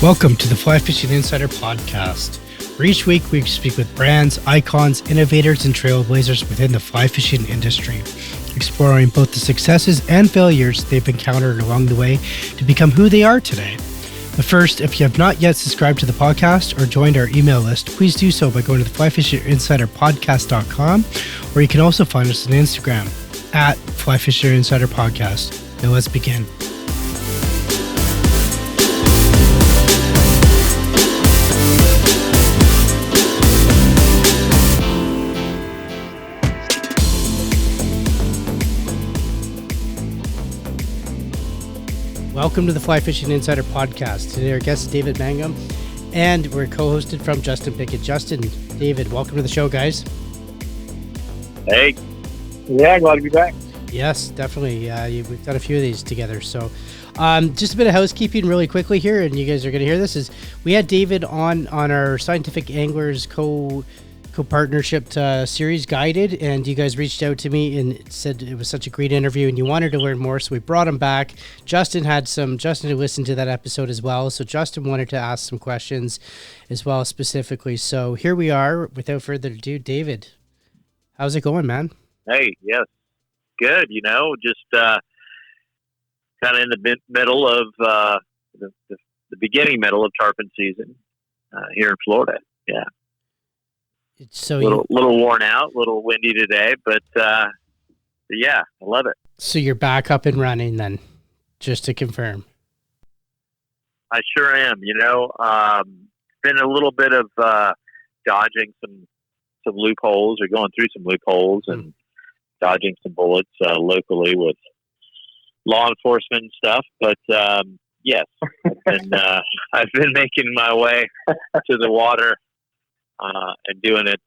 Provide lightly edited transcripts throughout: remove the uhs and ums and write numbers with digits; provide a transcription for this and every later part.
Welcome to the Fly Fishing Insider Podcast, where each week we speak with brands, icons, innovators, and trailblazers within the fly fishing industry, exploring both the successes and failures they've encountered along the way to become who they are today. But first, if you have not yet subscribed to the podcast or joined our email list, please do so by going to the flyfisherinsiderpodcast.com, or you can also find us on Instagram at flyfisherinsiderpodcast. Now let's begin. Welcome to the Fly Fishing Insider Podcast. Today our guest is David Mangum, and we're co-hosted from Justin Pickett. Justin, David, welcome to the show, guys. Hey. Yeah, glad to be back. Yes, definitely. We've done a few of these together. So just a bit of housekeeping really quickly here, and you guys are going to hear this, is we had David on our Scientific Anglers co-partnership series, Guided, and you guys reached out to me and said it was such a great interview and you wanted to learn more, so we brought him back. Justin had listened to that episode as well, so Justin wanted to ask some questions as well specifically. So here we are. Without further ado, David, how's it going, man? Hey, yes, good. Just kind of in the middle of the middle of tarpon season here in Florida. Yeah. So little worn out, a little windy today, but yeah, I love it. So you're back up and running then, just to confirm. I sure am. Been a little bit of dodging some loopholes, or going through some loopholes and dodging some bullets locally with law enforcement and stuff. But yes, I've been making my way to the water. And doing it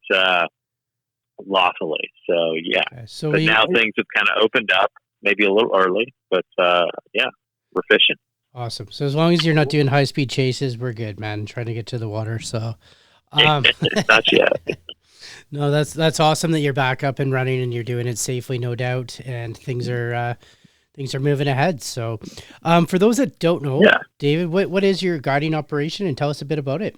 lawfully. So, yeah. Okay, but now things have kind of opened up, maybe a little early, but yeah, we're fishing. Awesome. So as long as you're not doing high-speed chases, we're good, man. Trying to get to the water. So, not yet. No, that's awesome that you're back up and running and you're doing it safely, no doubt. And things are moving ahead. So, for those that don't know, David, what is your guiding operation, and tell us a bit about it.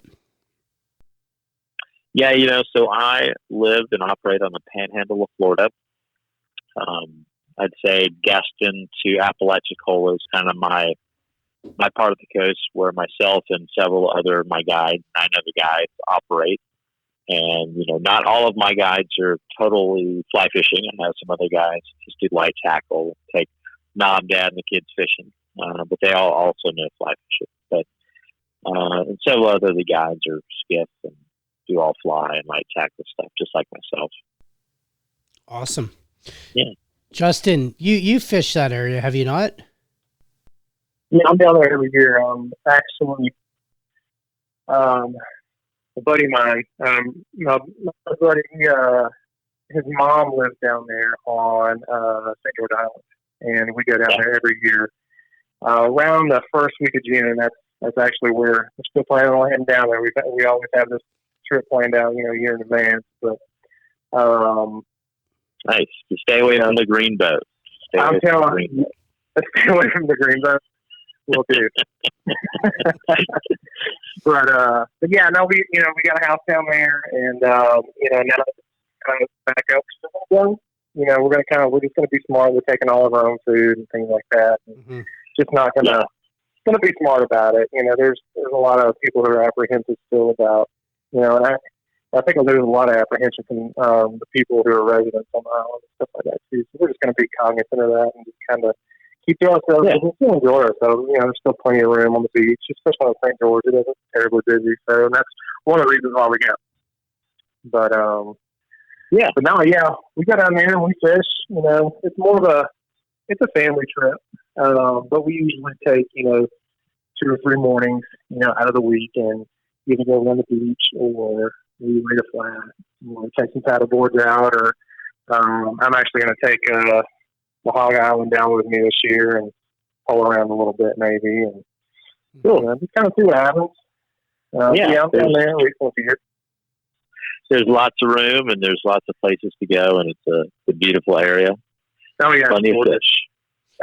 Yeah, so I live and operate on the panhandle of Florida. I'd say Gaston to Apalachicola is kind of my part of the coast, where myself and several other 9 other guides operate. And, not all of my guides are totally fly fishing. I have some other guys just do light tackle, take mom, dad, and the kids fishing. But they all also know fly fishing. But and several other the guides are skiff and do all fly and light tackle stuff, just like myself. Awesome. Yeah. Justin, you fish that area, have you not? Yeah, I'm down there every year. Actually, a buddy of mine, my buddy, his mom lives down there on St. George Island, and we go down there every year around the first week of June. That's actually where we're still planning on heading down there. We always have this trip planned out, a year in advance. But nice. You stay away from the green boat. I'm telling you, stay away from the green boat. We'll do. but yeah, no, we got a house down there, and now kind of back up. We're just gonna be smart. We're taking all of our own food and things like that. And just not gonna be smart about it. There's a lot of people who are apprehensive still about. And I think there's a lot of apprehension from the people who are residents on the island and stuff like that too. So we're just going to be cognizant of that and just kind of keep to ourselves. Yeah. We still enjoy ourselves. There's still plenty of room on the beach, especially on St. George. It isn't terribly busy, so that's one of the reasons why we go. But but now, we go down there and we fish. It's more of a family trip, but we usually take 2 or 3 mornings out of the week and either go on the beach, or we lay a flat, or take some paddle boards out, or I'm actually going to take the Hog Island down with me this year and pull around a little bit maybe, and just kind of see what happens. I'm down there once a year. There's lots of room and there's lots of places to go, and it's a beautiful area. Oh yeah, plenty of fish.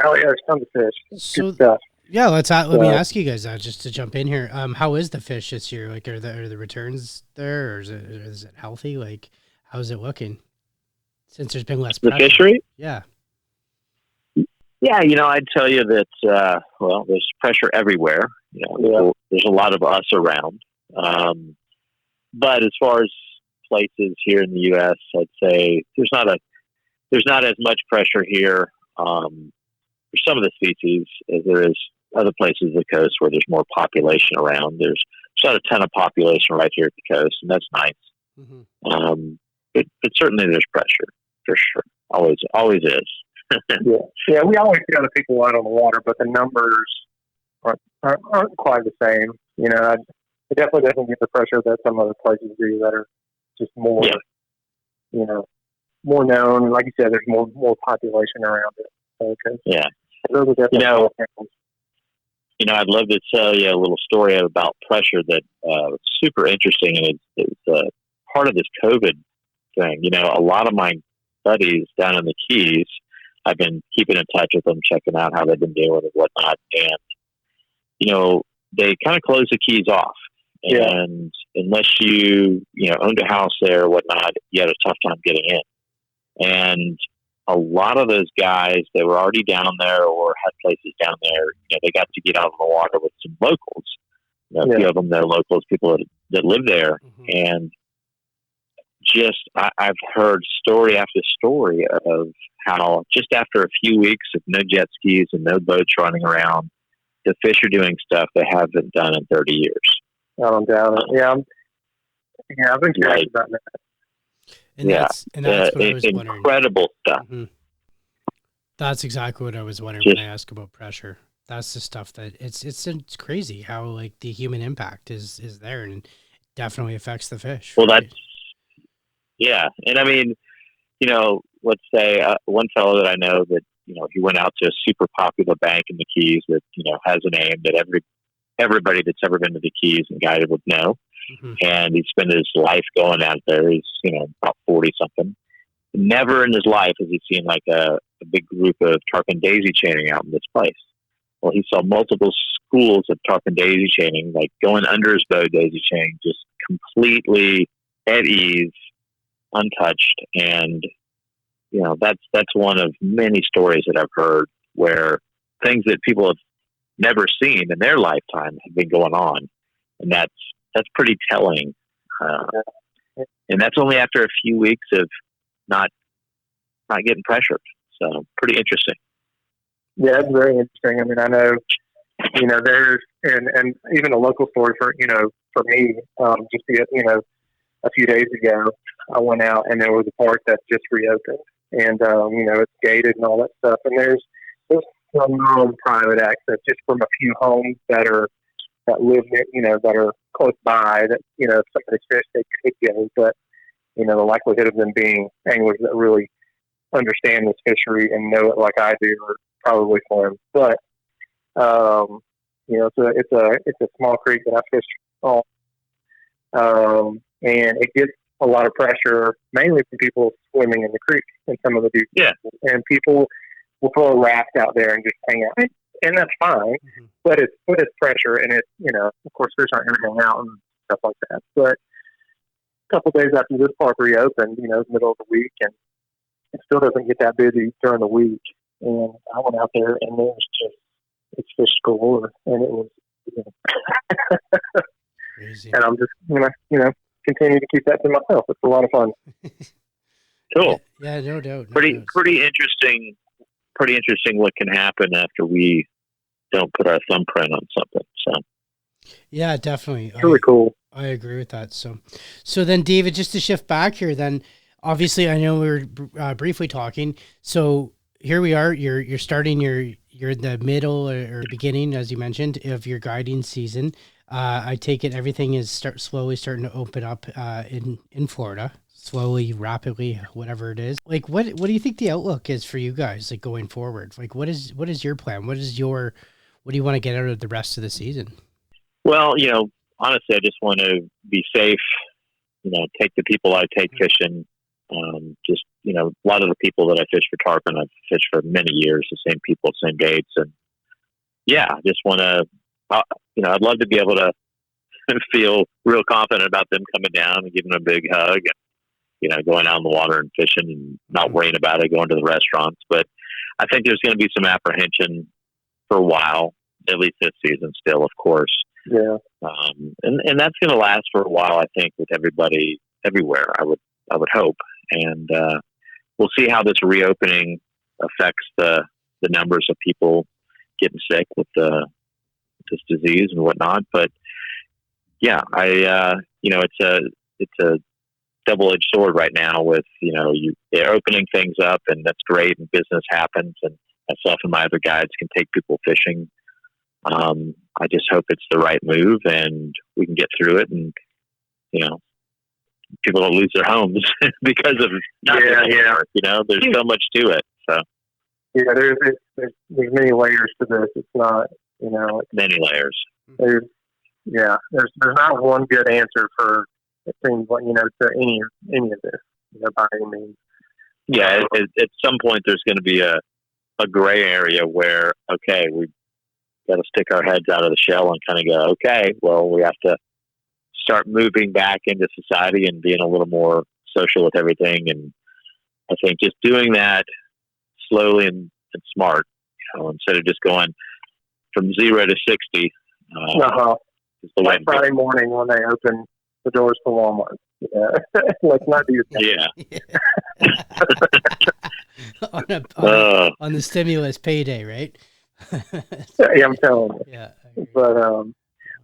Oh yeah, there's tons of fish. So, good stuff. Yeah, let me ask you guys that just to jump in here. How is the fish this year? Like, are the returns there, or is it healthy? Like, how's it looking since there's been less The pressure? fishery? Yeah. Yeah, I'd tell you that, there's pressure everywhere. There's a lot of us around. But as far as places here in the U.S., I'd say there's not as much pressure here for some of the species as there is other places of the coast where there's more population around. There's not a ton of population right here at the coast, and that's nice. Mm-hmm. But certainly there's pressure for sure. Always is. Yeah. We always see other people out on the water, but the numbers aren't quite the same. It definitely doesn't get the pressure that some other places do that are just more, more known. Like you said, there's more population around it. Okay. Yeah. Those are definitely I'd love to tell you a little story about pressure that was super interesting, and it's part of this COVID thing. A lot of my buddies down in the Keys, I've been keeping in touch with them, checking out how they've been doing and whatnot. And, they kind of closed the Keys off. And unless you owned a house there or whatnot, you had a tough time getting in. And a lot of those guys that were already down there or had places down there, they got to get out on the water with some locals. A few of them, they're locals, people that live there. Mm-hmm. And I've heard story after story of how just after a few weeks of no jet skis and no boats running around, the fish are doing stuff they haven't done in 30 years. Oh, down. Yeah. I've been curious about that. And that's what I was wondering. Incredible stuff. Mm-hmm. That's exactly what I was wondering when I asked about pressure. That's the stuff that it's crazy how like the human impact is there, and it definitely affects the fish. Well, right? And I mean, let's say one fellow that I know that he went out to a super popular bank in the Keys that has a name that everybody that's ever been to the Keys and guided would know. Mm-hmm. And he spent his life going out there. He's about 40 something. Never in his life has he seen like a big group of tarpon daisy chaining out in this place. Well, he saw multiple schools of tarpon daisy chaining, like going under his bow daisy chaining, just completely at ease, untouched. And that's one of many stories that I've heard where things that people have never seen in their lifetime have been going on, and that's pretty telling. And that's only after a few weeks of not getting pressured. So pretty interesting. Yeah, it's very interesting. I mean, I know, there's and even a local story for me, just to get, a few days ago, I went out and there was a park that just reopened, and it's gated and all that stuff, and there's some private access just from a few homes that live near, that are close by that, if somebody's fish they could go, but the likelihood of them being anglers that really understand this fishery and know it like I do are probably slim. But it's a small creek that I fish on, and it gets a lot of pressure mainly from people swimming in the creek and some of the dudes. Yeah. And people will throw a raft out there and just hang out, and that's fine. Mm-hmm. But it's pressure, and it's of course fish aren't going to hang out and stuff like that. But a couple of days after this park reopened, middle of the week, and it still doesn't get that busy during the week. And I went out there, and it's fish galore, and it was crazy. And I'm just continue to keep that to myself. It's a lot of fun. Cool. Yeah, no doubt. Pretty interesting. Pretty interesting what can happen after we don't put our thumbprint on something. So yeah, definitely. It's really cool. I agree with that. So then, David, just to shift back here, then obviously I know we were briefly talking. So here we are. You're starting you're in the middle or beginning, as you mentioned, of your guiding season. I take it everything is slowly starting to open up in Florida. Slowly, rapidly, whatever it is. Like, what do you think the outlook is for you guys, like going forward? Like, what is your plan? What do you want to get out of the rest of the season? Well, honestly, I just want to be safe. Take the people I take fishing. A lot of the people that I fish for tarpon, I've fished for many years. The same people, same dates, and yeah, I just want to, I'd love to be able to feel real confident about them coming down and giving them a big hug and, going out in the water and fishing and not worrying about it, going to the restaurants. But I think there's going to be some apprehension for a while, at least this season still, of course. Yeah. And that's going to last for a while, I think, with everybody everywhere, I would hope. And we'll see how this reopening affects the numbers of people getting sick with this disease and whatnot. But yeah, it's a double-edged sword right now with, they're opening things up and that's great and business happens and myself and my other guides can take people fishing. I just hope it's the right move and we can get through it and, people don't lose their homes because of not work, there's so much to it. So yeah, there's many layers to this. It's not, many layers. There's not one good answer for, it seems like, to any of this, by any means. Yeah, at some point there's going to be a gray area where, okay, we got to stick our heads out of the shell and kind of go, okay, well, we have to start moving back into society and being a little more social with everything. And I think just doing that slowly and smart, instead of just going from 0 to 60. Is the like Friday morning when they open the doors to Walmart. Yeah. Let's not do that. Yeah. On the stimulus payday, right? Yeah, I'm telling you. Yeah. But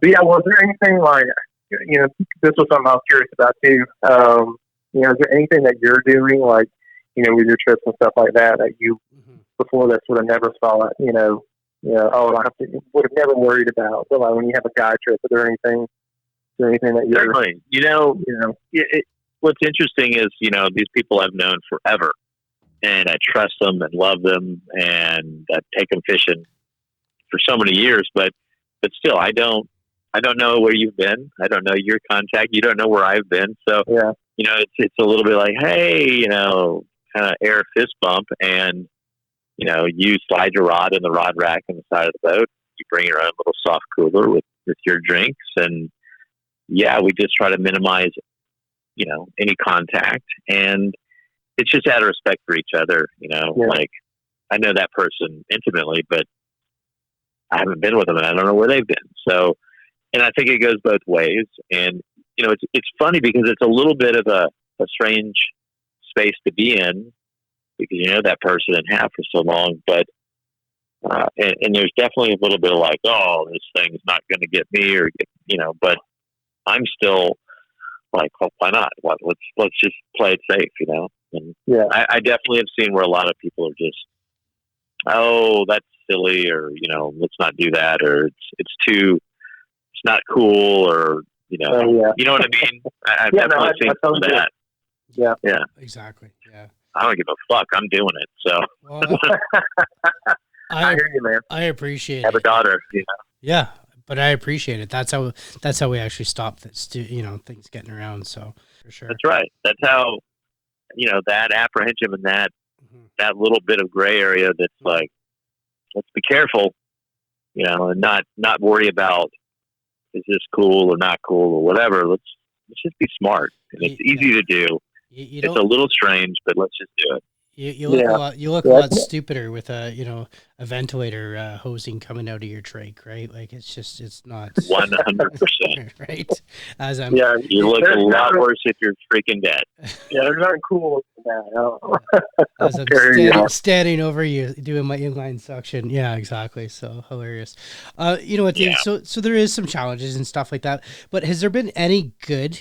yeah, was there anything like, this was something I was curious about too. Is there anything that you're doing, like, with your trips and stuff like that you before this would have never thought, would have never worried about? But like when you have a guide trip, is there anything that you're certainly, what's interesting is, these people I've known forever and I trust them and love them and I've taken fishing for so many years, but still, I don't know where you've been. I don't know your contact. You don't know where I've been. So, yeah. It's a little bit like, hey, kind of air fist bump and, you slide your rod in the rod rack on the side of the boat. You bring your own little soft cooler with your drinks. And yeah, we just try to minimize, any contact. And it's just out of respect for each other, like I know that person intimately, but I haven't been with them and I don't know where they've been. So, and I think it goes both ways. And, it's funny because it's a little bit of a strange space to be in because you know that person in half for so long, but, and there's definitely a little bit of like, oh, this thing's not going to get me or but I'm still like, well, why not? Let's just play it safe, And yeah, I definitely have seen where a lot of people are just, oh, that's silly, or let's not do that, or it's not cool, or you know what I mean. I've definitely seen some of that. Yeah, exactly. Yeah, I don't give a fuck. I'm doing it. So well, I hear you, man. I appreciate it. I have a daughter. Yeah, but I appreciate it. That's how we actually stop this. Things getting around. So for sure. That's right. That's how that apprehension and that little bit of gray area. That's like, let's be careful, and not worry about is this cool or not cool or whatever. Let's just be smart. And it's easy to do. It's a little strange, but let's just do it. You look a lot stupider with a ventilator hosing coming out of your trach, right? Like it's not 100%, right. As I'm, you look a lot worse if you're freaking dead. Yeah, there's nothing cool with that. As I'm standing over you doing my inline suction. Yeah, exactly. So hilarious. You know what? Dude, so there is some challenges and stuff like that. But has there been any good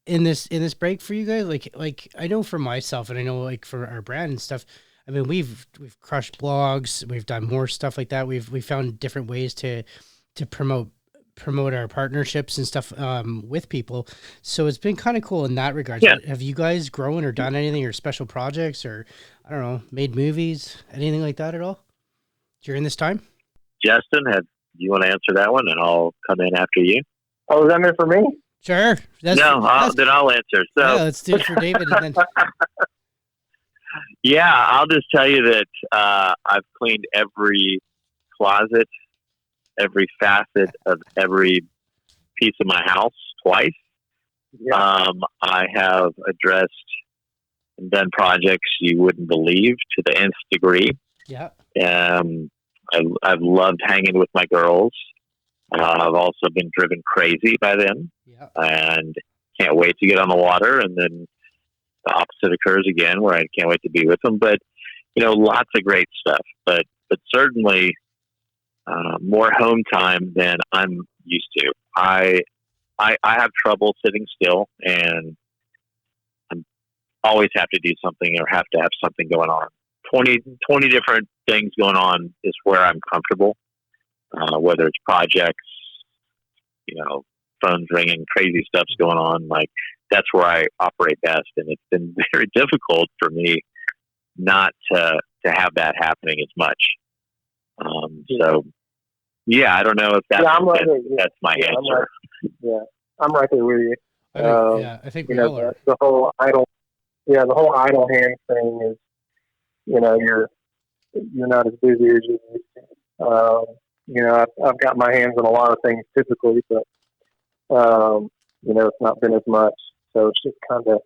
in this break for you guys? Like I know for myself, and I know like for our brand and stuff, I mean we've crushed blogs, we've done more stuff like that, we found different ways to promote our partnerships and stuff with people, so it's been kind of cool in that regard. Have you guys grown or done anything or special projects or I don't know, made movies, anything like that at all during this time? Justin, you want to answer that one and I'll come in after you? Oh, is that meant for me? Sure. Then I'll answer. So yeah, let's do it for David. And then... Yeah, I'll just tell you that I've cleaned every closet every facet of every piece of my house twice. Yeah. I have addressed and done projects you wouldn't believe to the nth degree. Yeah. I've loved hanging with my girls. I've also been driven crazy by them, and can't wait to get on the water. And then the opposite occurs again, where I can't wait to be with them. But lots of great stuff. But certainly more home time than I'm used to. I have trouble sitting still, and I always have to do something or have to have something going on. 20 different things going on is where I'm comfortable, whether it's projects, phones ringing, crazy stuff's going on. Like, that's where I operate best. And it's been very difficult for me not to have that happening as much. So, I don't know if that's my answer. I'm right there with you. I think we all are. The whole idle hand thing is, you're not as busy as you used to. I've got my hands on a lot of things typically, but it's not been as much. So it's just kind of,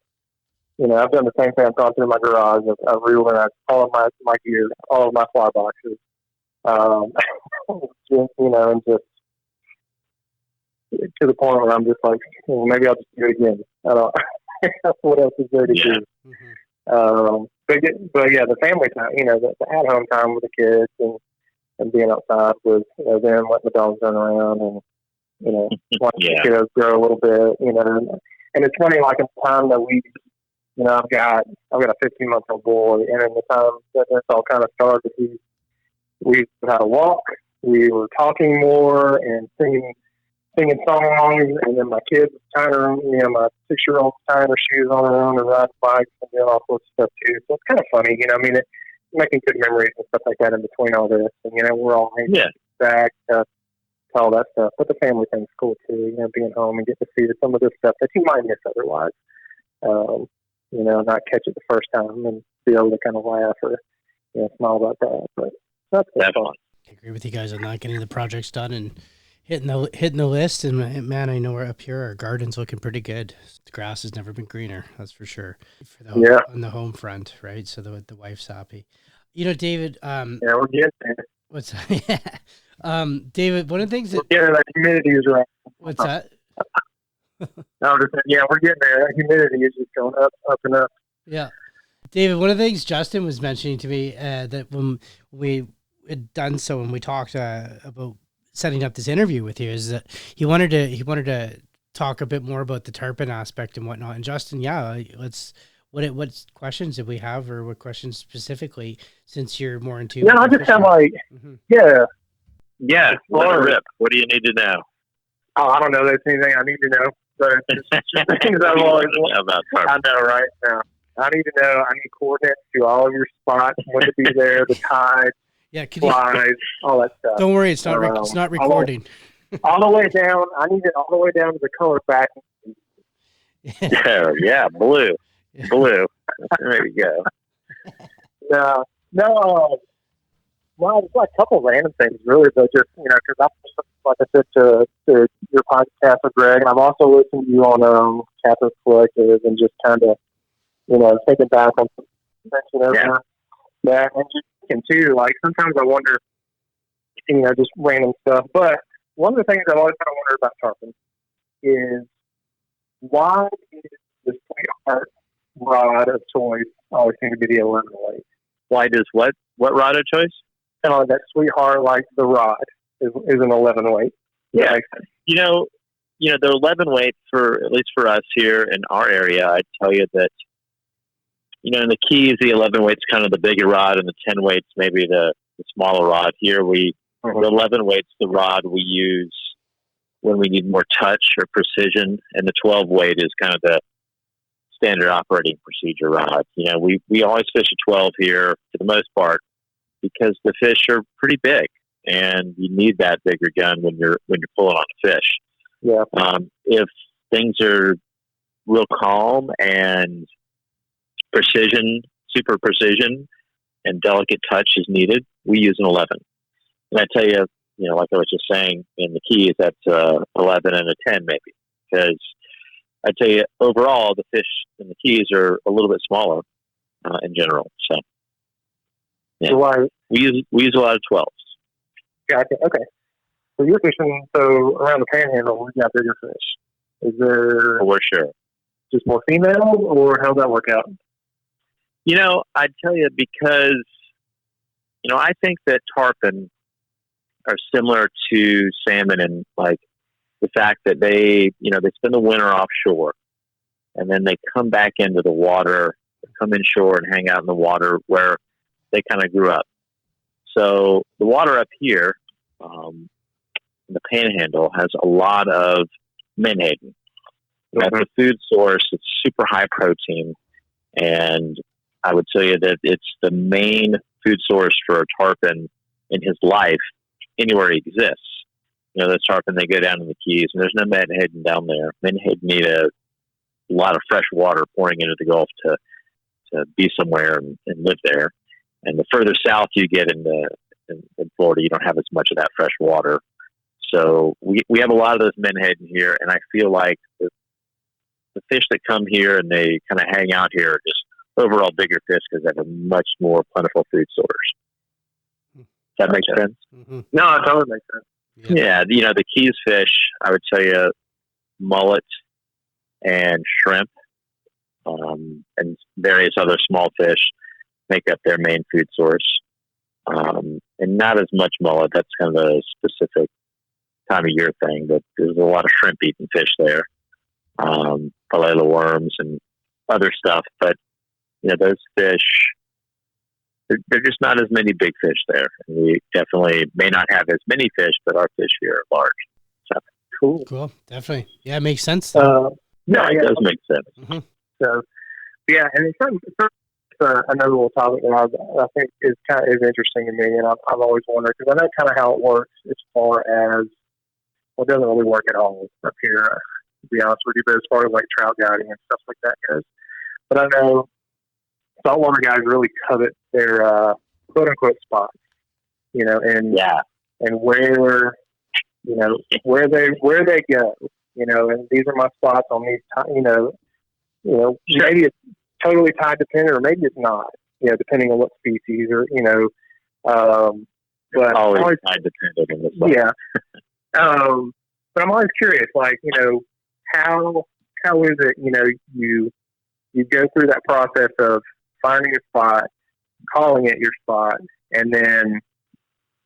I've done the same thing. I've gone through my garage. I've reorganized all of my gear, all of my fly boxes. And just to the point where I'm just like, well, maybe I'll just do it again. I don't. What else is there to do? Mm-hmm. But the family time, the at-home time with the kids and being outside with them, letting the dogs run around and watching the kiddos grow a little bit, and it's funny, like in the time that I've got a 15-month-old boy, and in the time that this all kind of started, we had a walk, we were talking more and singing songs, and then my kids tying her own, my 6-year-old tying her shoes on her own and riding bikes and doing all sorts of stuff too. So it's kind of funny, making good memories and stuff like that in between all this. And, we're all back to all that stuff. But the family thing's cool too, being home and getting to see some of this stuff that you might miss otherwise. Not catch it the first time and be able to kind of laugh or, smile about that. But that's fun. I agree with you guys on that, getting the projects done and hitting the list. And man, I know we're up here, our garden's looking pretty good. The grass has never been greener, that's for sure. On the home front, right? So the wife's happy. David. We're getting there. What's that? David, one of the things that humidity is right. What's that? No, we're getting there. That humidity is just going up and up. Yeah. David, one of the things Justin was mentioning to me that when we had done so, when we talked about setting up this interview with you, is that he wanted to talk a bit more about the tarpon aspect and whatnot. And Justin, what questions did we have, or what questions specifically, since you're more into? I just kind of like, let it rip. What do you need to know? Oh, I don't know. That's anything I need to know. But it's just things I've always about tarpon. I know, right? Now I need to know. I need coordinates to all of your spots, when to be there, the tide. Yeah, flies, all that stuff. Don't worry, it's not recording. All the way down. I need it all the way down to the color back. Blue. There you go. No. Well, it's like a couple random things, really, but just because I, like I said, to your podcast with Greg, and I've also listened to you on Catholic Collective, and just kind of thinking back on that, and just thinking too, like sometimes I wonder, just random stuff. But one of the things I've always kind of wondered about tarpon is, why is the sweetheart rod of choice always seem to be the 11 weight? Why does what rod of choice? Kind of like that sweetheart, like the rod is an 11 weight. Yeah, the 11 weight, for at least for us here in our area, I'd tell you that and the key is the 11 weight's kind of the bigger rod, and the 10 weight's maybe the smaller rod. Here the 11 weight's the rod we use when we need more touch or precision, and the 12 weight is kind of the standard operating procedure rod. We always fish a 12 here for the most part, because the fish are pretty big, and you need that bigger gun when you're pulling on a fish. Yeah. If things are real calm and super precision, and delicate touch is needed, we use an 11. And I tell you, like I was just saying, in the Keys, that's 11 and a 10 maybe. Because I'd tell you, overall, the fish in the Keys are a little bit smaller in general. So, yeah. So we use a lot of 12s. Gotcha. Okay. So you're fishing, around the Panhandle, we got bigger fish. Is there For sure. just more female, or how'd that work out? I'd tell you because, I think that tarpon are similar to salmon in like the fact that they spend the winter offshore and then they come back into the water, come inshore and hang out in the water where they kind of grew up. So the water up here, the Panhandle, has a lot of menhaden. That's a food source. It's super high protein. And I would tell you that it's the main food source for a tarpon in his life anywhere he exists. The tarpon, they go down to the Keys, and there's no menhaden down there. Menhaden need a lot of fresh water pouring into the Gulf to be somewhere and live there. And the further south you get in Florida, you don't have as much of that fresh water. So we have a lot of those menhaden here, and I feel like the fish that come here and they kind of hang out here are just overall bigger fish because they have a much more plentiful food source. Does that make sense? Mm-hmm. No, it totally makes sense. Yeah, the Keys fish, I would tell you, mullet and shrimp, and various other small fish make up their main food source. And not as much mullet. That's kind of a specific time of year thing, but there's a lot of shrimp eating fish there. Palella worms and other stuff, but those fish, they're just not as many big fish there. And we definitely may not have as many fish, but our fish here are large. So Cool. Definitely. Yeah, it makes sense. It does make sense. Mm-hmm. So, yeah, and it's another little topic that I think is interesting to me, and I've always wondered, because I know kind of how it works as far as, it doesn't really work at all up here, to be honest with you, but as far as like trout guiding and stuff like that goes. But I know saltwater guys really covet their quote unquote spots, and where they go, and these are my spots on these, maybe it's totally tide dependent, or maybe it's not, depending on what species, or but always tide dependent in this way. Yeah. But I'm always curious, like, how is it, you go through that process of finding a spot, calling it your spot, and then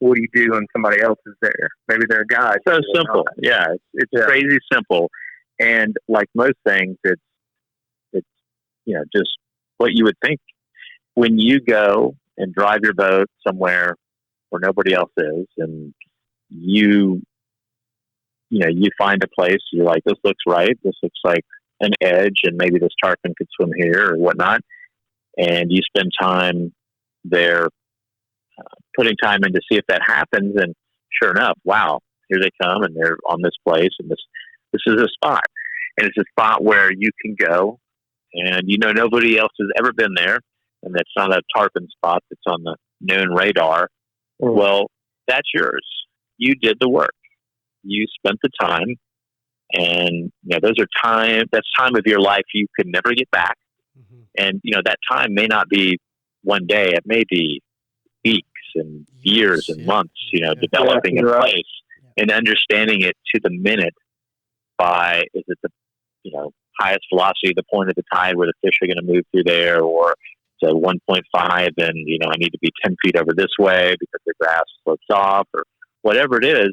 what do you do when somebody else is there? Maybe they're a guide. So simple. Yeah. It's crazy simple. And like most things, it's just what you would think when you go and drive your boat somewhere where nobody else is, and you find a place, you're like, this looks right. This looks like an edge, and maybe this tarpon could swim here or whatnot. And you spend time there, putting time in to see if that happens. And sure enough, wow, here they come, and they're on this place, and this is a spot. And it's a spot where you can go, and nobody else has ever been there, and that's not a tarpon spot that's on the known radar. Mm. Well, that's yours. You did the work. You spent the time, and that's time of your life you could never get back. Mm-hmm. And that time may not be one day; it may be weeks and years and months. Developing a place and understanding it to the minute. By is it the highest velocity, the point of the tide where the fish are going to move through there, or it's a 1.5, and I need to be 10 feet over this way because the grass slopes off, or whatever it is.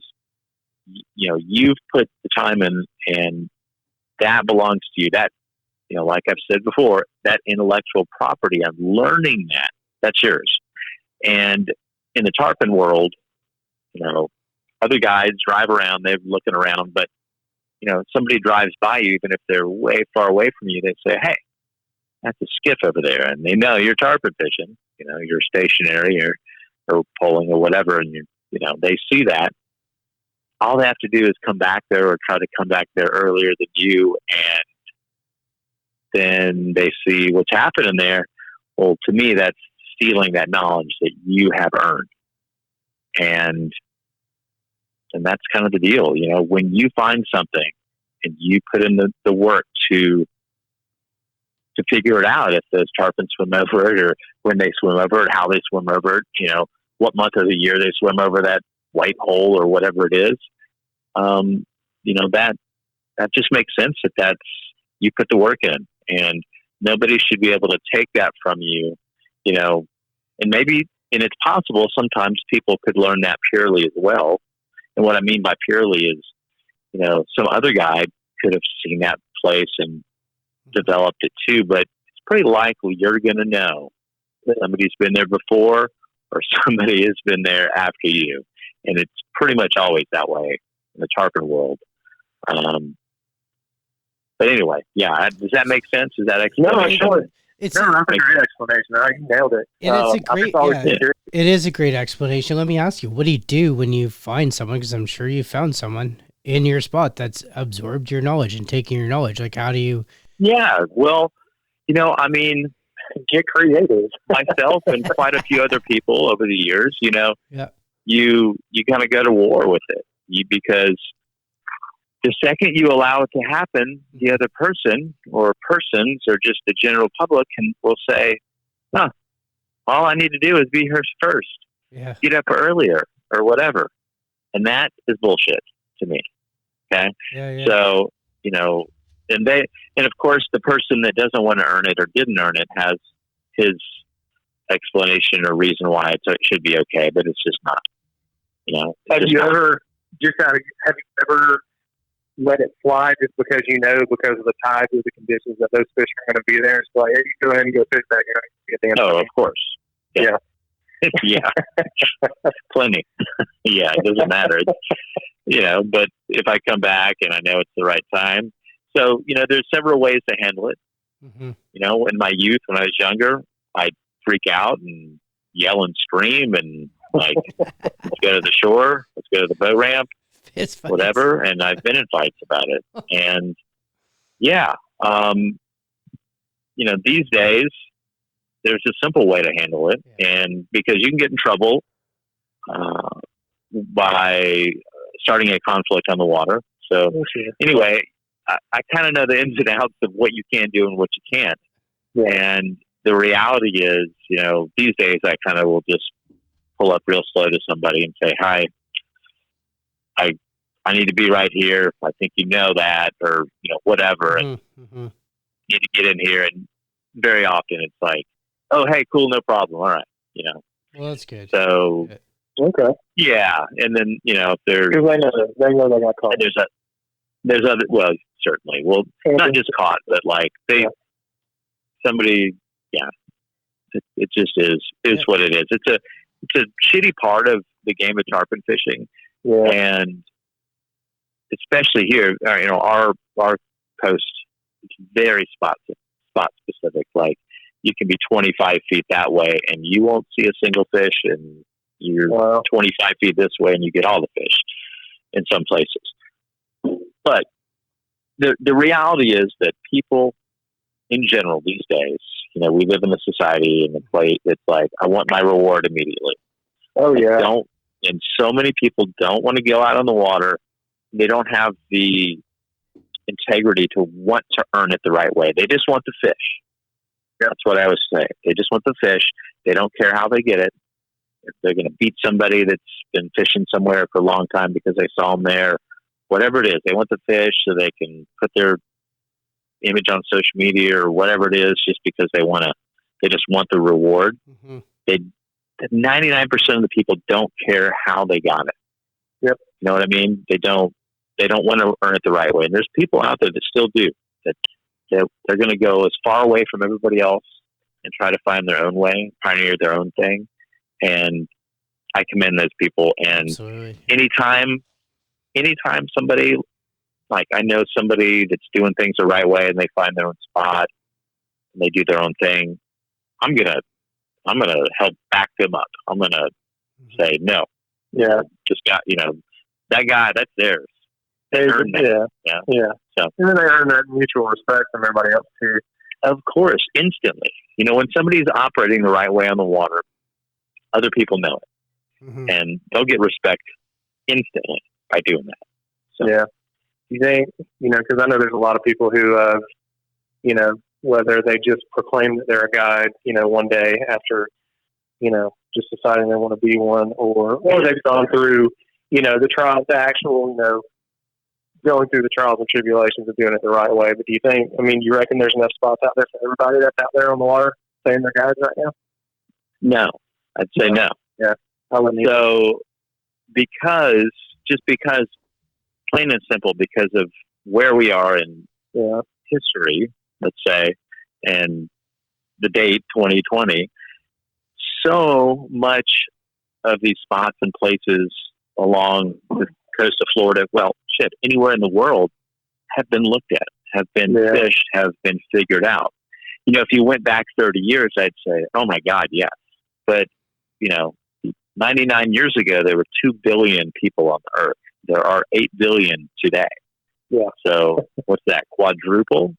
You've put the time in, and that belongs to you. That, like I've said before, that intellectual property of learning that's yours. And in the tarpon world, other guys drive around, they're looking around, but somebody drives by you, even if they're way far away from you, they say, hey, that's a skiff over there. And they know you're tarpon fishing, you're stationary or polling or whatever. And they see that. All they have to do is come back there, or try to come back there earlier than you. And then they see what's happening there. Well, to me, that's stealing that knowledge that you have earned. And And that's kind of the deal. You know, when you find something and you put in the work to figure it out, if those tarpon swim over it, or when they swim over it, how they swim over it, you know, what month of the year they swim over that white hole or whatever it is, you know, that just makes sense that's, you put the work in, and nobody should be able to take that from you, you know, and it's possible sometimes people could learn that purely as well. And what I mean by purely is, you know, some other guy could have seen that place and developed it too, but it's pretty likely you're going to know that somebody's been there before or somebody has been there after you. And it's pretty much always that way in the tarpon world. But anyway, yeah, does that make sense? Is that explanation? No, sure. That's a great explanation. You nailed it. And it is a great explanation. Let me ask you, what do you do when you find someone? Because I'm sure you found someone in your spot that's absorbed your knowledge and taking your knowledge. Like, how do you? Yeah, well, you know, I mean, get creative. Myself and quite a few other people over the years, you know, yeah. You kind of go to war with it, because the second you allow it to happen, the other person or persons or just the general public will say, all I need to do is be here first. Yeah. Get up earlier or whatever. And that is bullshit to me. Okay. Yeah. So, you know, and of course the person that doesn't want to earn it or didn't earn it has his explanation or reason why it should be okay, but it's just not, you know. Have you ever let it fly just because because of the tides or the conditions that those fish are going to be there? So like, hey, you go ahead and go fish that. Of course. Yeah. Yeah. Plenty. Yeah. It doesn't matter. You know, but if I come back and I know it's the right time. So, you know, there's several ways to handle it. Mm-hmm. You know, in my youth, when I was younger, I'd freak out and yell and scream and like, let's go to the shore, let's go to the boat ramp, whatever. And I've been in fights about it. And yeah, you know, these days there's a simple way to handle it. Yeah. And because you can get in trouble by starting a conflict on the water. So anyway, I kind of know the ins and outs of what you can do and what you can't. Yeah. And the reality is, you know, these days I kind of will just pull up real slow to somebody and say, hi, I need to be right here. I think you know that, or, you know, whatever. Mm-hmm. And need to get in here. And very often it's like, oh, hey, cool. No problem. All right. You know? Well, that's good. So, okay. Yeah. And then, you know, if there's, they know they got caught. There's other, well, certainly. Well, not just caught, but like somebody, yeah, it just is what it is. It's a shitty part of the game of tarpon fishing. Yeah. And especially here, you know, our coast is very spot specific. Like you can be 25 feet that way and you won't see a single fish, and you're 25 feet this way and you get all the fish in some places. But the reality is that people in general these days, you know, we live in a society and a place that's like, I want my reward immediately. Oh yeah. And so many people don't want to go out on the water. They don't have the integrity to want to earn it the right way. They just want the fish. That's what I always say. They just want the fish. They don't care how they get it. If they're going to beat somebody that's been fishing somewhere for a long time because they saw them there, whatever it is, they want the fish so they can put their image on social media or whatever it is, just because they just want the reward. Mm-hmm. 99% of the people don't care how they got it. Yep. You know what I mean? They don't want to earn it the right way. And there's people out there that still do, that they're going to go as far away from everybody else and try to find their own way, pioneer their own thing. And I commend those people. And absolutely. anytime somebody, like I know somebody that's doing things the right way and they find their own spot and they do their own thing, I'm going to help back them up. I'm going to say, no, just got, you know, that guy, that's theirs. They earned that. Yeah. So, and then they earn that mutual respect from everybody else too. Of course, instantly. You know, when somebody's operating the right way on the water, other people know it. Mm-hmm. And they'll get respect instantly. by doing that. So, yeah. You think, because I know there's a lot of people who, whether they just proclaim that they're a guide, one day after, just deciding they want to be one, or they've gone through, the trials, the actual, going through the trials and tribulations of doing it the right way. But do you think, you reckon there's enough spots out there for everybody that's out there on the water saying they're guides right now? No, I'd say no. Yeah. I wouldn't either. So, because, plain and simple, because of where we are in history, let's say, and the date 2020, so much of these spots and places along the coast of Florida, anywhere in the world, have been looked at, have been fished, have been figured out. If you went back 30 years, I'd say, oh my God, yes. But, 99 years ago, there were 2 billion people on the earth. There are 8 billion today. Yeah. So what's that? Quadruple?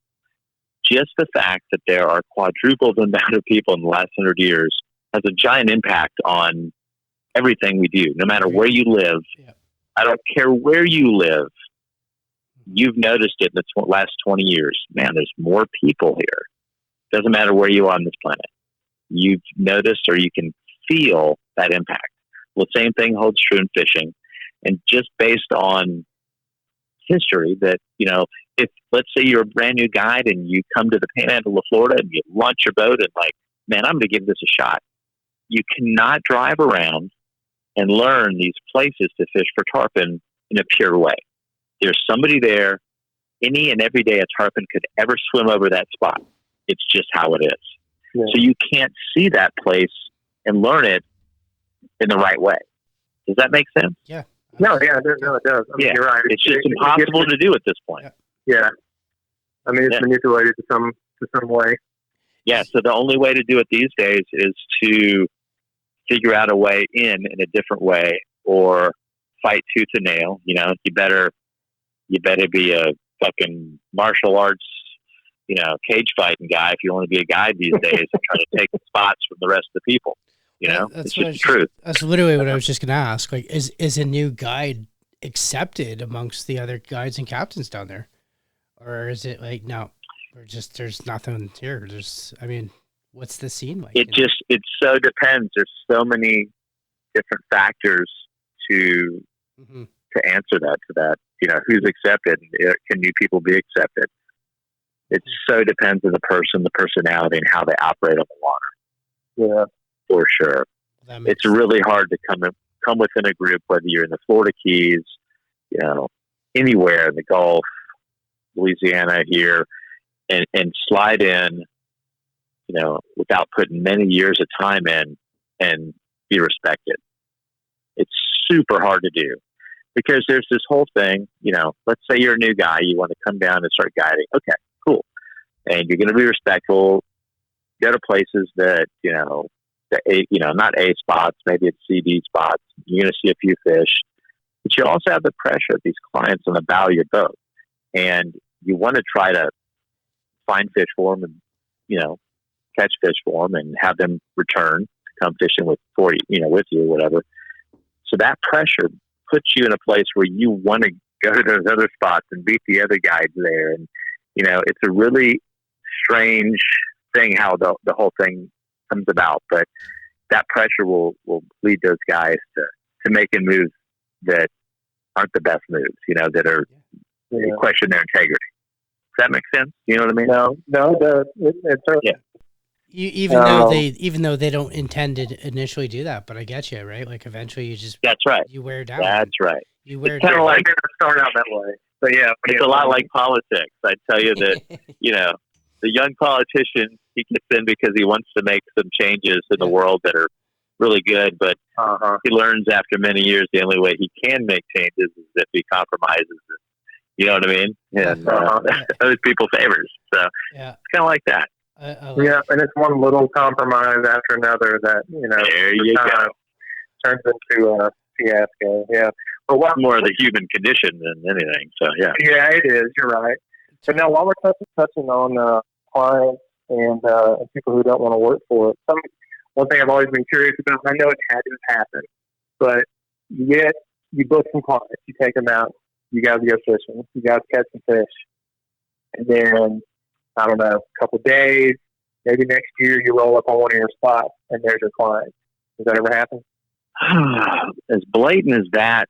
Just the fact that there are quadruple the amount of people in the last 100 years has a giant impact on everything we do, no matter where you live. Yeah. I don't care where you live. You've noticed it in the last 20 years. Man, there's more people here. Doesn't matter where you are on this planet. You've noticed, or you can feel that impact. Well, the same thing holds true in fishing. And just based on history that, if let's say you're a brand new guide and you come to the Panhandle of Florida and you launch your boat and man, I'm going to give this a shot. You cannot drive around and learn these places to fish for tarpon in a pure way. There's somebody there any and every day a tarpon could ever swim over that spot. It's just how it is. Yeah. So you can't see that place and learn it in the right way. Does that make sense? Yeah. No, it does. You're right. It's just impossible to do at this point. Yeah. It's manipulated to some way. Yeah, so the only way to do it these days is to figure out a way in a different way, or fight tooth and nail. You better be a fucking martial arts, cage fighting guy if you want to be a guide these days and try to take the spots from the rest of the people. It's just the truth. That's literally what I was just going to ask. Is a new guide accepted amongst the other guides and captains down there? Or is it no, or just there's nothing here? What's the scene like? It so depends. There's so many different factors to answer that, who's accepted. Can new people be accepted? It so depends on the person, the personality, and how they operate on the water. Yeah. For sure. It's really hard to come within a group, whether you're in the Florida Keys, anywhere in the Gulf, Louisiana here, and slide in, without putting many years of time in and be respected. It's super hard to do because there's this whole thing, let's say you're a new guy, you want to come down and start guiding. Okay, cool. And you're going to be respectful. Go to places that, not A spots, maybe it's CD spots. You're going to see a few fish, but you also have the pressure of these clients on the bow of your boat, and you want to try to find fish for them and, catch fish for them and have them return to come fishing with you or whatever. So that pressure puts you in a place where you want to go to those other spots and beat the other guides there. And, it's a really strange thing how the whole thing comes about, but that pressure will lead those guys to making moves that aren't the best moves, that are question their integrity. Does that make sense? You know what I mean? No, it's yeah. Even though they don't intend to initially do that, but I get you, right? Eventually you just that's right. You wear down. That's right. You wear down. Kind of like start out that way. But yeah, it's a lot like politics. I tell you that the young politician, he gets in because he wants to make some changes in the world that are really good, but he learns after many years the only way he can make changes is if he compromises. You know what I mean? And those people favors. So it's kind of like that. And it's one little compromise after another that there you go turns into a fiasco. Yeah, but what more of the human condition than anything. So yeah, it is. You're right. But now, while we're touching on clients and people who don't want to work for it, one thing I've always been curious about, and I know it had to happen, but you get you book some clients, you take them out, you guys go fishing, you guys catch some fish, and then, I don't know, a couple of days, maybe next year you roll up on one of your spots and there's your client. Does that ever happen? As blatant as that,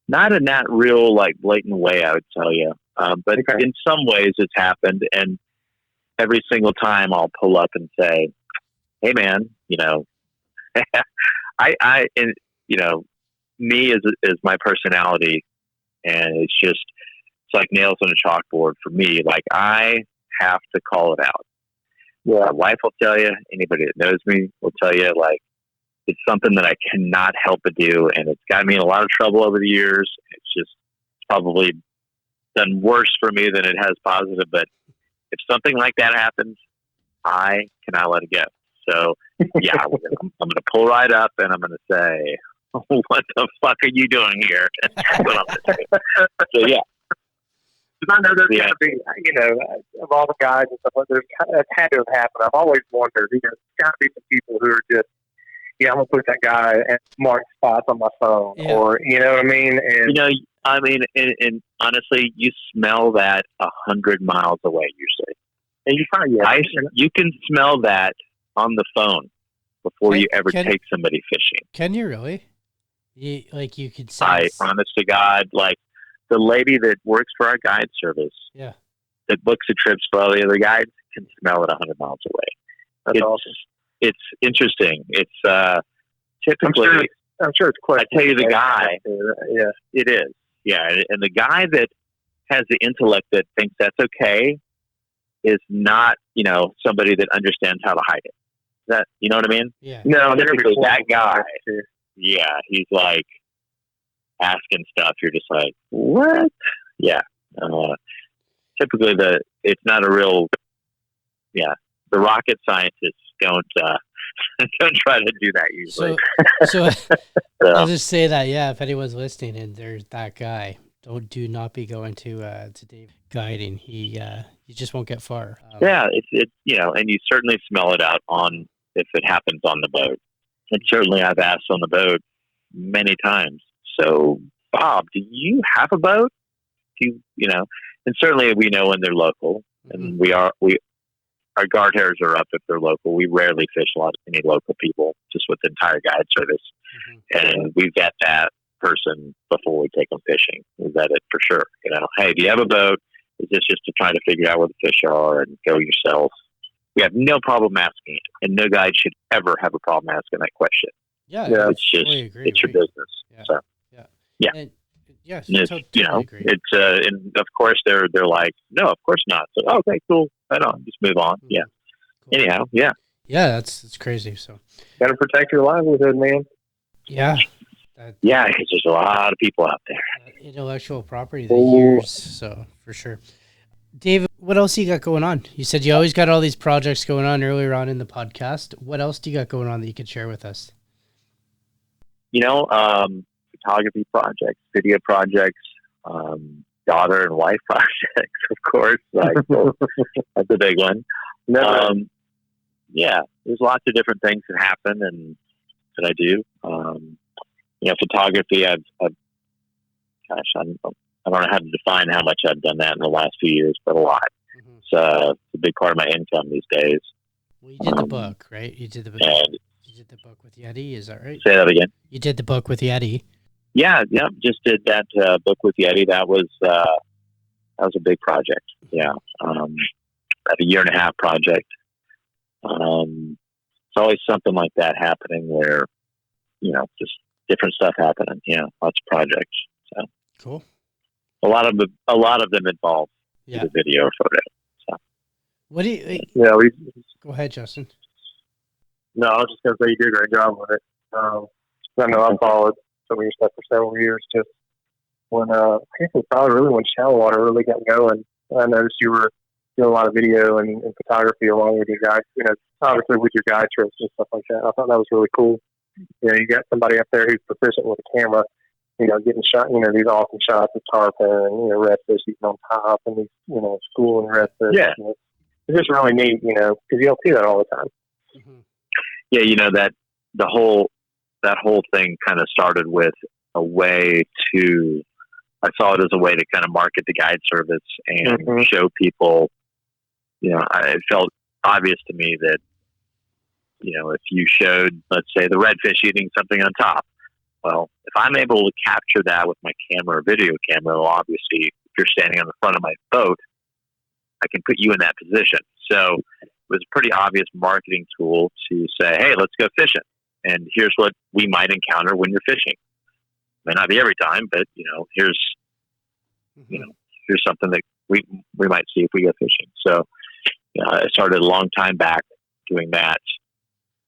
not in that real, like, blatant way, I would tell you. But Okay. in some ways it's happened, and every single time I'll pull up and say, hey man, you know, and you know, me is my personality, and it's like nails on a chalkboard for me. Like, I have to call it out. Yeah. My wife will tell you, anybody that knows me will tell you, like, it's something that I cannot help but do, and it's got me in a lot of trouble over the years. It's probably done worse for me than it has positive, but if something like that happens, I cannot let it go. So, yeah, I'm going to pull right up and I'm going to say, what the fuck are you doing here? That's what I'm going to say. So, yeah. Because I know there's got to be, you know, of all the guys and stuff, that's had to have happened. I've always wondered, you know, there's got to be some people who are just, yeah, I'm going to put that guy at mark spots on my phone, or, you know what I mean? And, you know, I mean, and honestly, you smell that 100 miles away usually. and you find, you can smell that on the phone before you ever take somebody fishing. Can you really? You could say. Honest to God, like the lady that works for our guide service, that books the trips for all the other guides, can smell it 100 miles away. That's awesome. It's interesting. It's typically. I'm sure it's quite. I tell you, the guy. Yeah, it is. Yeah, and the guy that has the intellect that thinks that's okay is not, you know, somebody that understands how to hide it. That, you know what I mean? Yeah. No, typically that guy. Yeah, he's like asking stuff. You're just like, what? Yeah. Typically, it's not a real. Yeah, the rocket scientists don't try to do that usually. So I'll just say that, if anyone's listening and there's that guy, do not be going to Dave guiding. He just won't get far. It's you know, and you certainly smell it out on if it happens on the boat. And certainly I've asked on the boat many times. So, Bob, do you have a boat? You know, and certainly we know when they're local, and our guard hairs are up if they're local. We rarely fish any local people, just with the entire guide service. And we vet that person before we take them fishing. We vet it for sure. You know, hey, do you have a boat? Is this just to try to figure out where the fish are and go yourself? We have no problem asking it, and no guide should ever have a problem asking that question. It's just it's your business. So And, you know, agree. it's and of course they're like, no, of course not. So okay, cool, right on, just move on. Yeah. Cool. Anyhow, that's crazy. So got to protect your livelihood, man. Yeah, because there's a lot of people out there. Intellectual property that years, so for sure. David, what else you got going on? You said you always got all these projects going on earlier on in the podcast. What else do you got going on that you could share with us? You know, photography projects, video projects, daughter and wife projects, of course. Like, that's a big one. There's lots of different things that happen and that I do. You know, photography, I don't know how to define how much I've done that in the last few years, but a lot. It's a big part of my income these days. Well, you did the book, right? You did the book. You did the book with Yeti, is that right? Say that again. You did the book with Yeti. Yeah, just did that book with Yeti. That was a big project. Yeah, about a 1.5 year project. It's always something like that happening where, you know, just different stuff happening. Yeah, lots of projects. So cool. A lot of them involve the video or photo. So what do you? Go ahead, Justin. No, I was just going to say you did a great job with it. I know I've followed some of your stuff for several years. Just when I guess it was probably really when shallow water really got going. I noticed you were doing a lot of video and photography along with your guys. You know, obviously with your guide trips and stuff like that. I thought that was really cool. You know, you got somebody up there who's proficient with a camera. You know, getting shot. You know, these awesome shots of tarpon and, you know, redfish eating on top, and these, you know, schooling redfish. Yeah, you know, it's just really neat. You know, because you don't see that all the time. Yeah, you know, that the whole that whole thing kind of started with a way to, I saw it as a way to kind of market the guide service and show people, it felt obvious to me that, if you showed, let's say, the redfish eating something on top, well, if I'm able to capture that with my camera or video camera, well, obviously, if you're standing on the front of my boat, I can put you in that position. So it was a pretty obvious marketing tool to say, hey, let's go fishing. And here's what we might encounter when you're fishing. May not be every time, but, here's something that we might see if we go fishing. So I started a long time back doing that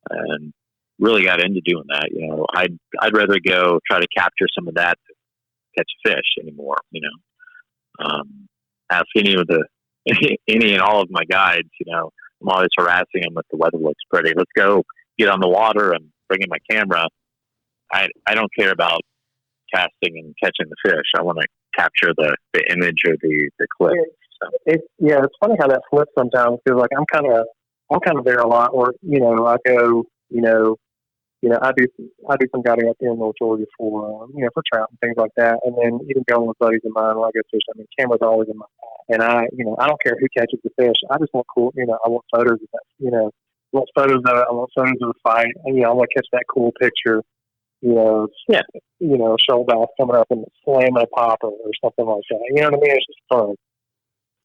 and really got into doing that. I'd rather go try to capture some of that than catch fish anymore. Ask any and all of my guides, I'm always harassing them if the weather looks pretty. Let's go get on the water and bring in my camera. I don't care about casting and catching the fish. I want to capture the image or the clip. So. It's funny how that flips sometimes, because like I'm kind of there a lot, or I go, I do some guiding up here in North Georgia for trout and things like that, and then even going with buddies of mine when I go fishing, camera's always in my pack, and I don't care who catches the fish. I just want cool, I want photos of that, I want photos of it. I want photos of the fight, and I want to catch that cool picture. Shoal bass coming up and slamming a popper or something like that. You know what I mean? It's just fun.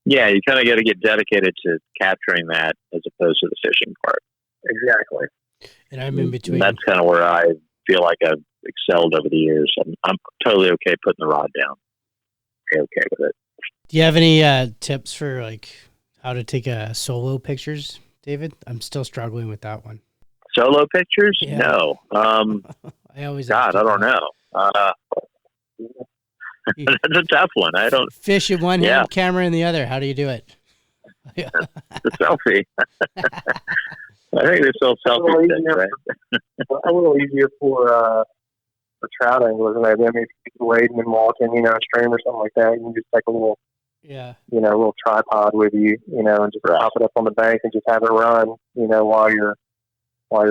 Yeah, you kind of got to get dedicated to capturing that as opposed to the fishing part. Exactly. And I'm in between. And that's kind of where I feel like I've excelled over the years. I'm totally okay putting the rod down. Okay with it. Do you have any tips for like how to take solo pictures, David? I'm still struggling with that one. Solo pictures? Yeah. No. I always I don't know. That's a tough one. I don't fish in one hand, camera in the other. How do you do it? The selfie. I think they're still selfie sticks, right? A little easier for trout anglers. Maybe. If you're wading and walking, a stream or something like that, you can just take a little, a little tripod with you, and just pop it up on the bank and just have it run, while you're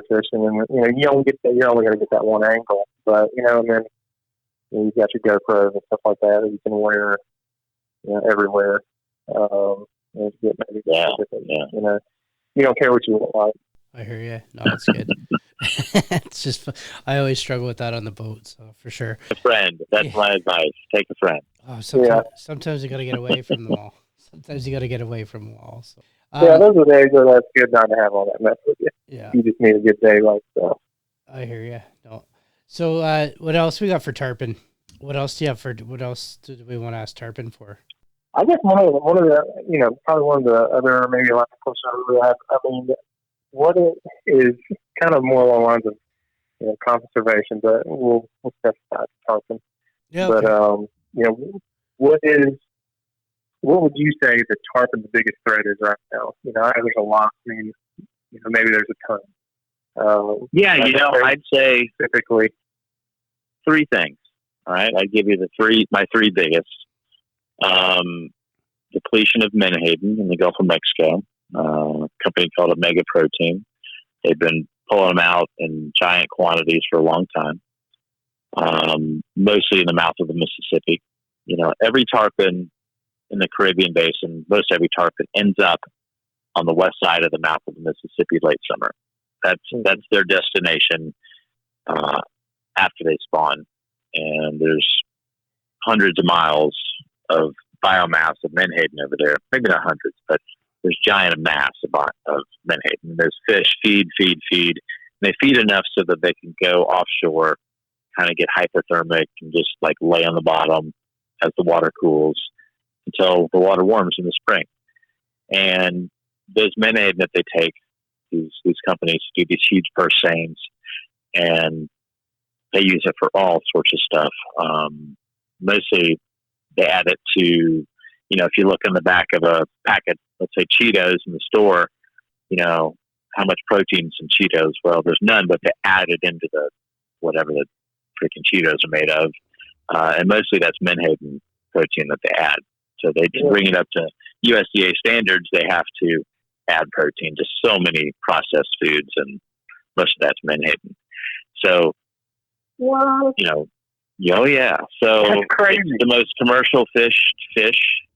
fishing. And you're only going to get that one angle, but and then you've got your GoPros and stuff like that you can wear, everywhere. And get maybe you don't care what you look like. I hear you. No, that's good. It's just I always struggle with that on the boat, so for sure. A friend. That's my advice. Take a friend. Oh, sometimes you got to get away from them all. Sometimes you got to get away from them all. So. Those are days where that's good not to have all that mess with you. Yeah. You just need a good day like that. I hear you. No. So what else we got for Tarpon? What else do you have what else do we want to ask Tarpon for? I guess one of the probably one of the other maybe last questions we have. What it is kind of more along the lines of conservation, but we'll specify Tarpon. Yeah. Okay. But what would you say the Tarpon's biggest threat is right now? I know there's a lot. Maybe there's a ton. I'd say typically 3 things. All right, I'd give you my three biggest. Depletion of menhaden in the Gulf of Mexico. A company called Omega Protein. They've been pulling them out in giant quantities for a long time, mostly in the mouth of the Mississippi. Every tarpon in the Caribbean basin, most every tarpon ends up on the west side of the mouth of the Mississippi late summer. That's their destination after they spawn. And there's hundreds of miles of biomass of menhaden over there. Maybe not hundreds, but there's giant mass of menhaden. There's fish, feed. And they feed enough so that they can go offshore, kind of get hypothermic and just like lay on the bottom as the water cools until the water warms in the spring. And those menhaden that they take, these companies do these huge purse seines, and they use it for all sorts of stuff. Mostly they add it to, if you look in the back of a packet, let's say Cheetos in the store, how much protein's in Cheetos? Well, there's none, but they add it into whatever the freaking Cheetos are made of. And mostly that's menhaden protein that they add. So they just bring it up to USDA standards. They have to add protein to so many processed foods, and most of that's menhaden. So What? Oh yeah. So That's crazy. it's the most commercial fish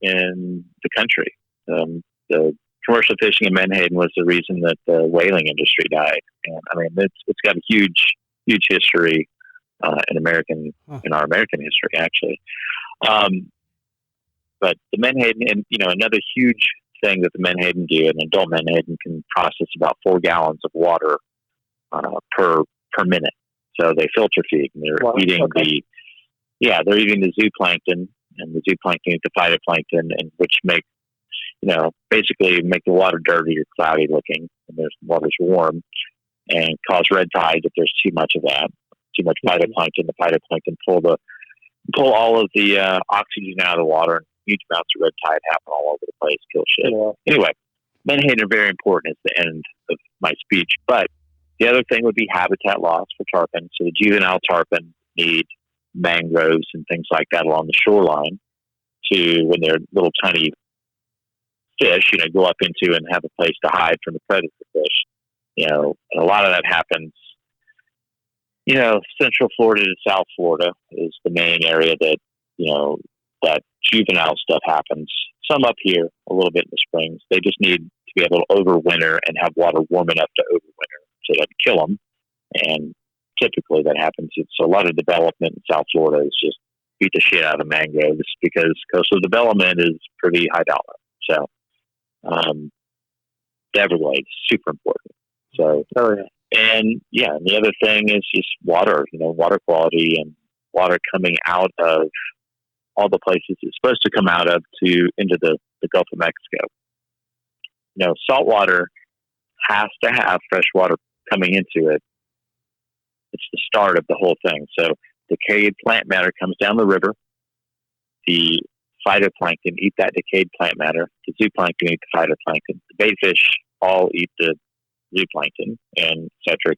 in the country. The commercial fishing in Menhaden was the reason that the whaling industry died. And I mean, it's got a huge history in our American history, actually. But the Menhaden, and another huge thing that the Menhaden do, an adult Menhaden can process about 4 gallons of water per minute. So they filter feed, and they're eating they're eating the zooplankton, and the zooplankton eat the phytoplankton, and which basically make the water dirty or cloudy looking, and the water's warm, and cause red tide if there's too much of that, too much phytoplankton. The phytoplankton pull all of the oxygen out of the water, and huge amounts of red tide happen all over the place, kill shit. Yeah. Anyway, Menhaden are very important at the end of my speech, but the other thing would be habitat loss for tarpon. So the juvenile tarpon need mangroves and things like that along the shoreline when they're little tiny fish, go up into and have a place to hide from the predator fish. And a lot of that happens, Central Florida to South Florida is the main area that, that juvenile stuff happens. Some up here, a little bit in the springs. They just need to be able to overwinter and have water warm enough to overwinter so it doesn't kill them. And typically that happens. It's a lot of development in South Florida is just beat the shit out of mangroves because coastal development is pretty high dollar. So, the Everglades, super important. So, and the other thing is just water, water quality and water coming out of all the places it's supposed to come out of into the Gulf of Mexico. Salt water has to have fresh water coming into it. It's the start of the whole thing. So decayed plant matter comes down the river. The phytoplankton eat that decayed plant matter. The zooplankton eat the phytoplankton. The bait fish all eat the zooplankton, and et cetera.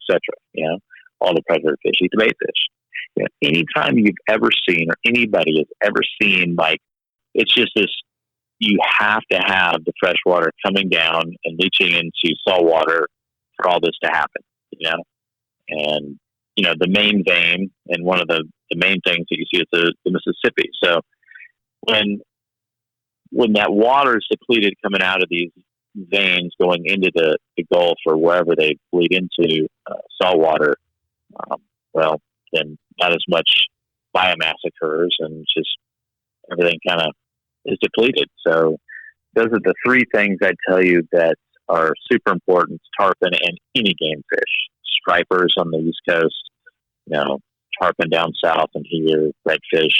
All the predator fish eat the bait fish. Anytime you've ever seen, or anybody has ever seen, it's just this, you have to have the fresh water coming down and leaching into salt water for all this to happen, And, the main vein, and one of the main things that you see is the Mississippi. So when that water is depleted coming out of these veins going into the Gulf or wherever they bleed into salt water, then not as much biomass occurs, and just everything kind of is depleted. So those are the 3 things I'd tell you that are super important: tarpon and any game fish. Stripers on the East Coast, tarpon down south, and here redfish.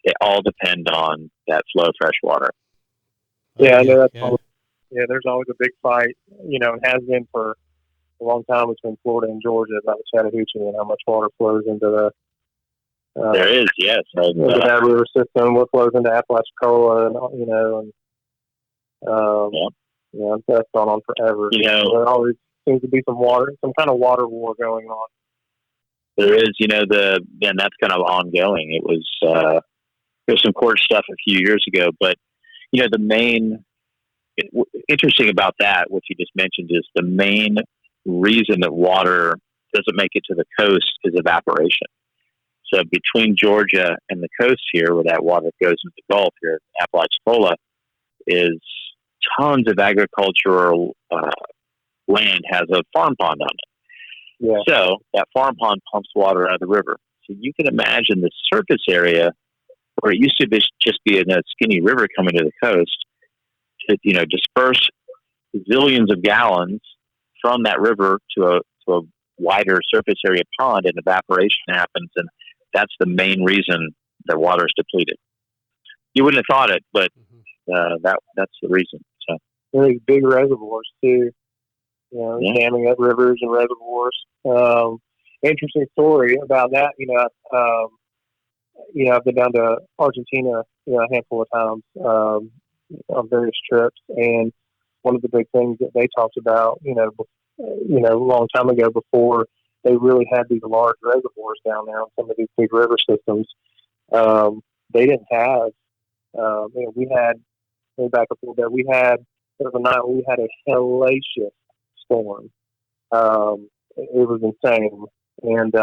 They all depend on that flow of fresh water. Yeah, I know that's always, there's always a big fight, and has been for a long time between Florida and Georgia about the Chattahoochee and how much water flows into the there is, yes. Into that river system, what flows into Apalachicola, that's gone on forever. There always seems to be some kind of water war going on. There is, that's kind of ongoing. It was, there's some court stuff a few years ago, but, the main, interesting about that, what you just mentioned, is the main reason that water doesn't make it to the coast is evaporation. So between Georgia and the coast here, where that water goes into the Gulf here, Apalachicola, is tons of agricultural land has a farm pond on it. Yeah. So that farm pond pumps water out of the river. So you can imagine the surface area where it used to just be a skinny river coming to the coast to, disperse zillions of gallons from that river to a wider surface area pond, and evaporation happens, and that's the main reason that water is depleted. You wouldn't have thought it, but that's the reason. So there's big reservoirs too, damming up rivers and reservoirs. Interesting story about that. I've been down to Argentina, a handful of times on various trips, and one of the big things that they talked about, a long time ago, before they really had these large reservoirs down there on some of these big river systems, they didn't have. We had, let me back up a little bit. There was a night we had a hellacious storm. It was insane, and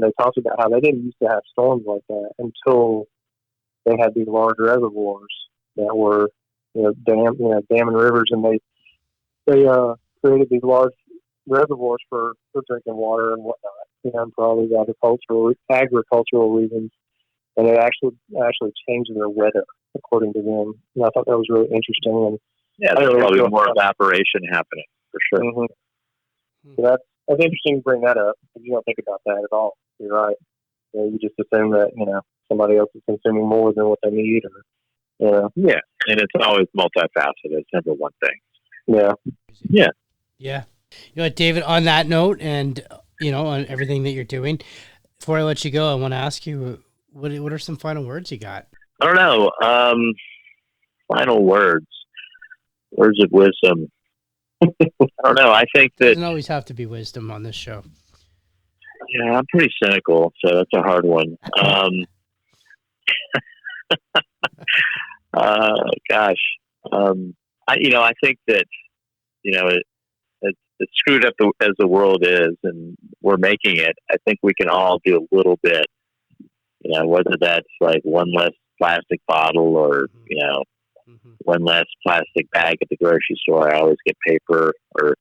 they talked about how they didn't used to have storms like that until they had these large reservoirs that were, dam and rivers, and they created these large reservoirs for drinking water and whatnot, for all these agricultural reasons, and it actually changed their weather according to them. And I thought that was really interesting. And yeah, there's probably more evaporation happening for sure. Mm-hmm. So that's interesting to bring that up, because you don't think about that at all. You're right. You just assume that somebody else is consuming more than what they need, or yeah, and it's always multifaceted. It's never one thing. Yeah. You know what, David, on that note, and on everything that you're doing, before I let you go, I want to ask you, what are some final words you got? I don't know. Final words of wisdom. I don't know. I think that it doesn't always have to be wisdom on this show. Yeah, I'm pretty cynical, so that's a hard one. Gosh, I think that it's screwed up as the world is, and we're making it. I think we can all do a little bit. Whether that's like one less plastic bottle, or one less plastic bag at the grocery store. I always get paper, or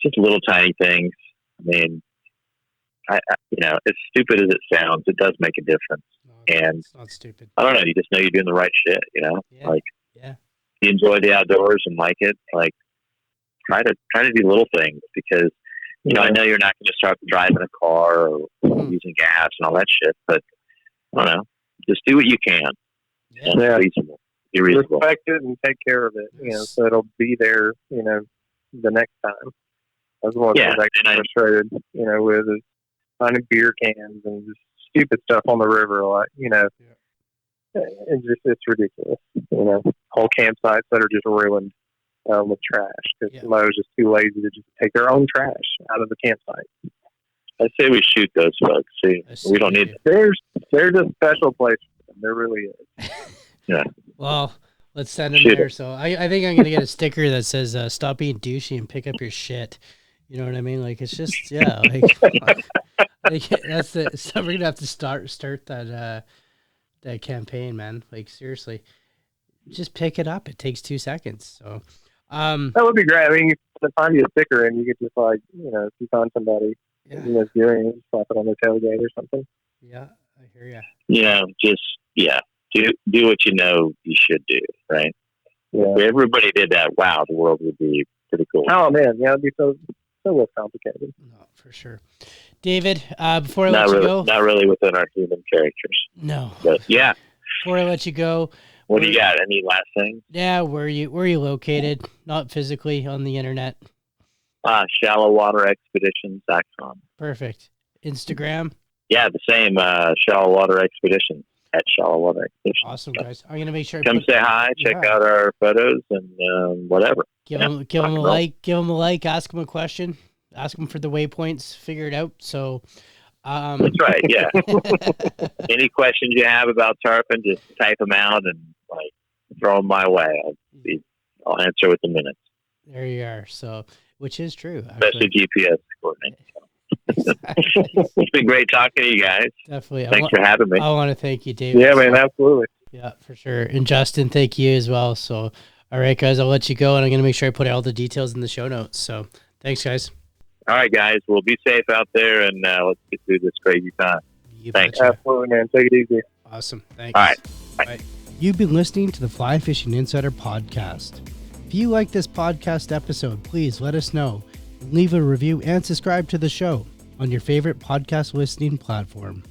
just little tiny things. I mean, as stupid as it sounds, it does make a difference. And it's not stupid. I don't know. You just know you're doing the right shit. Yeah. You enjoy the outdoors and like it. Like, try to do little things, because I know you're not going to start driving a car or using gas and all that shit. But I don't know. Just do what you can. Yeah. Reasonable. Be reasonable. Respect it and take care of it. So it'll be there. The next time. That's one thing I get frustrated. With is finding beer cans and just stupid stuff on the river. Like it's ridiculous. Whole campsites that are just ruined with trash because somebody was just too lazy to just take their own trash out of the campsite. I say we shoot those folks. See, we don't need. There's a special place for them. There really is. Yeah. Well, let's send them there. So I think I'm gonna get a sticker that says "Stop being douchey and pick up your shit." You know what I mean? Like, it's just that's the. So we're gonna have to start that campaign, man. Like, seriously, just pick it up. It takes 2 seconds. So that would be great. I mean, you can find you a sticker, and you could just if you find somebody that's doing it, slap it on their tailgate or something. Yeah, I hear you. Do what you should do, right? Yeah. If everybody did that, wow, the world would be pretty cool. Oh man, it'd be so less complicated. No, for sure. David, before I let you go, not really within our human characters. No, but yeah. Before I let you go, what do you got? Any last things? Yeah, where are you located? Not physically on the internet. Shallowwaterexpeditions.com. Perfect. Instagram? Yeah, the same. Shallow Water Expeditions at Shallow Water Expeditions. Awesome, guys. I'm gonna make sure. Come say hi. Check out our photos and whatever. Give them a like. Give them a like. Ask them a question. Ask them for the waypoints. Figure it out. So. That's right. Yeah. Any questions you have about Tarpon, just type them out and throw them my way. I'll answer within minutes. There you are. So, which is true. Especially GPS coordinates. It's been great talking to you guys. Definitely. Thanks for having me. I want to thank you, David. Yeah, man, absolutely. Yeah, for sure. And Justin, thank you as well. So, all right, guys, I'll let you go, and I'm going to make sure I put all the details in the show notes. So, thanks, guys. All right, guys. Well, be safe out there, and let's get through this crazy time. Thanks. Absolutely, man. Take it easy. Awesome. Thanks. All right. Bye. You've been listening to the Fly Fishing Insider podcast. If you like this podcast episode, please let us know. Leave a review and subscribe to the show on your favorite podcast listening platform.